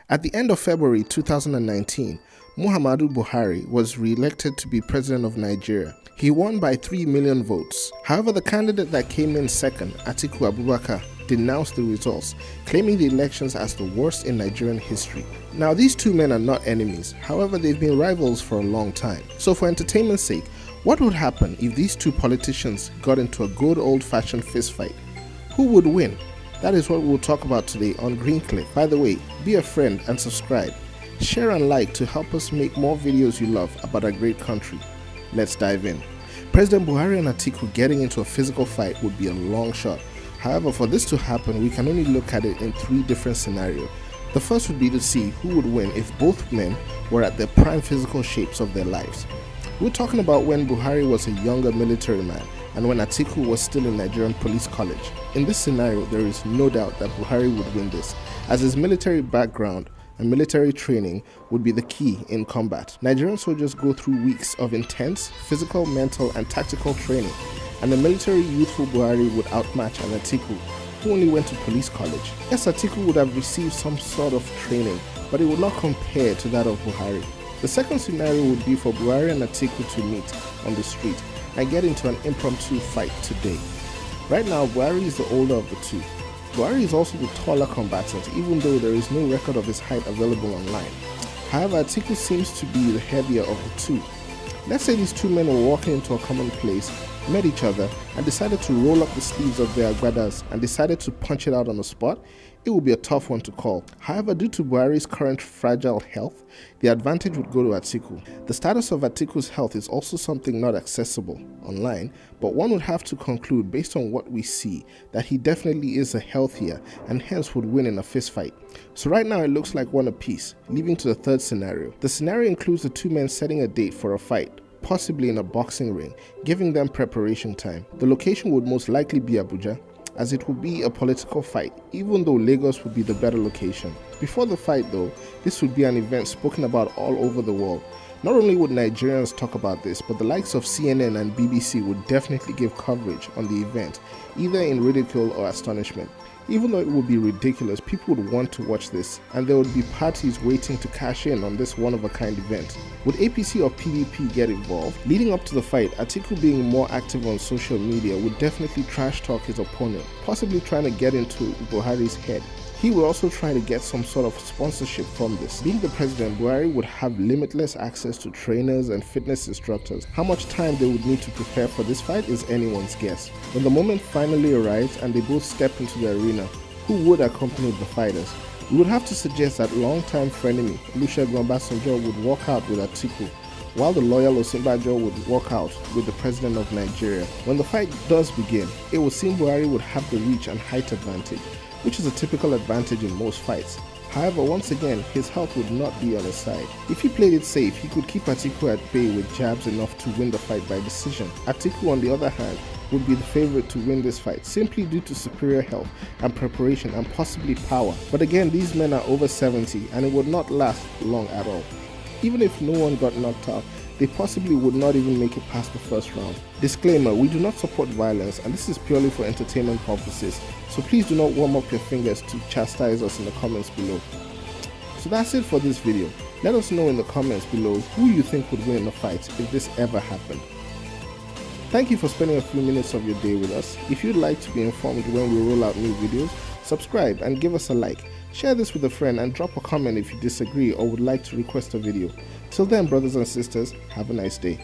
At the end of February 2019, Muhammadu Buhari was re-elected to be president of Nigeria. He won by 3 million votes. However, the candidate that came in second, Atiku Abubakar, denounced the results, claiming the elections as the worst in Nigerian history. Now, these two men are not enemies. However, they've been rivals for a long time. So for entertainment's sake, what would happen if these two politicians got into a good old-fashioned fistfight? Who would win? That is what we'll talk about today on Green Click. By the way, be a friend and subscribe. Share and like to help us make more videos you love about our great country. Let's dive in. President Buhari and Atiku getting into a physical fight would be a long shot. However, for this to happen, we can only look at it in 3 different scenarios. The first would be to see who would win if both men were at their prime physical shapes of their lives. We're talking about when Buhari was a younger military man and when Atiku was still in Nigerian Police College. In this scenario, there is no doubt that Buhari would win this, as his military background and military training would be the key in combat. Nigerian soldiers go through weeks of intense physical, mental, and tactical training, and the military youthful Buhari would outmatch an Atiku who only went to police college. Yes, Atiku would have received some sort of training, but it would not compare to that of Buhari. The second scenario would be for Buhari and Atiku to meet on the street and get into an impromptu fight today. Right now, Buhari is the older of the two. Buhari is also the taller combatant, even though there is no record of his height available online. However, Atiku seems to be the heavier of the two. Let's say these two men were walking into a common place, met each other, and decided to roll up the sleeves of their agbadas and decided to punch it out on the spot. It would be a tough one to call. However, due to Buhari's current fragile health, the advantage would go to Atiku. The status of Atiku's health is also something not accessible online, but one would have to conclude based on what we see that he definitely is a healthier and hence would win in a fistfight. So right now it looks like one apiece, leading to the third scenario. The scenario includes the two men setting a date for a fight, possibly in a boxing ring, giving them preparation time. The location would most likely be Abuja, as it would be a political fight, even though Lagos would be the better location. Before the fight though, this would be an event spoken about all over the world. Not only would Nigerians talk about this, but the likes of CNN and BBC would definitely give coverage on the event, either in ridicule or astonishment. Even though it would be ridiculous, people would want to watch this, and there would be parties waiting to cash in on this one-of-a-kind event. Would APC or PDP get involved? Leading up to the fight, Atiku being more active on social media would definitely trash talk his opponent, possibly trying to get into Buhari's head. He would also try to get some sort of sponsorship from this. Being the president, Buhari would have limitless access to trainers and fitness instructors. How much time they would need to prepare for this fight is anyone's guess. When the moment finally arrives and they both step into the arena, who would accompany the fighters? We would have to suggest that longtime frenemy Olusegun Obasanjo would walk out with Atiku, while the loyal Osinbajo would walk out with the president of Nigeria. When the fight does begin, it would seem Buhari would have the reach and height advantage, which is a typical advantage in most fights. However, once again, his health would not be on his side. If he played it safe, he could keep Atiku at bay with jabs enough to win the fight by decision. Atiku, on the other hand, would be the favorite to win this fight simply due to superior health and preparation and possibly power. But again, these men are over 70 and it would not last long at all. Even if no one got knocked out, they possibly would not even make it past the first round. Disclaimer, we do not support violence and this is purely for entertainment purposes, so please do not warm up your fingers to chastise us in the comments below. So that's it for this video. Let us know in the comments below who you think would win in a fight if this ever happened. Thank you for spending a few minutes of your day with us. If you'd like to be informed when we roll out new videos, subscribe and give us a like. Share this with a friend and drop a comment if you disagree or would like to request a video. Till then, brothers and sisters, have a nice day.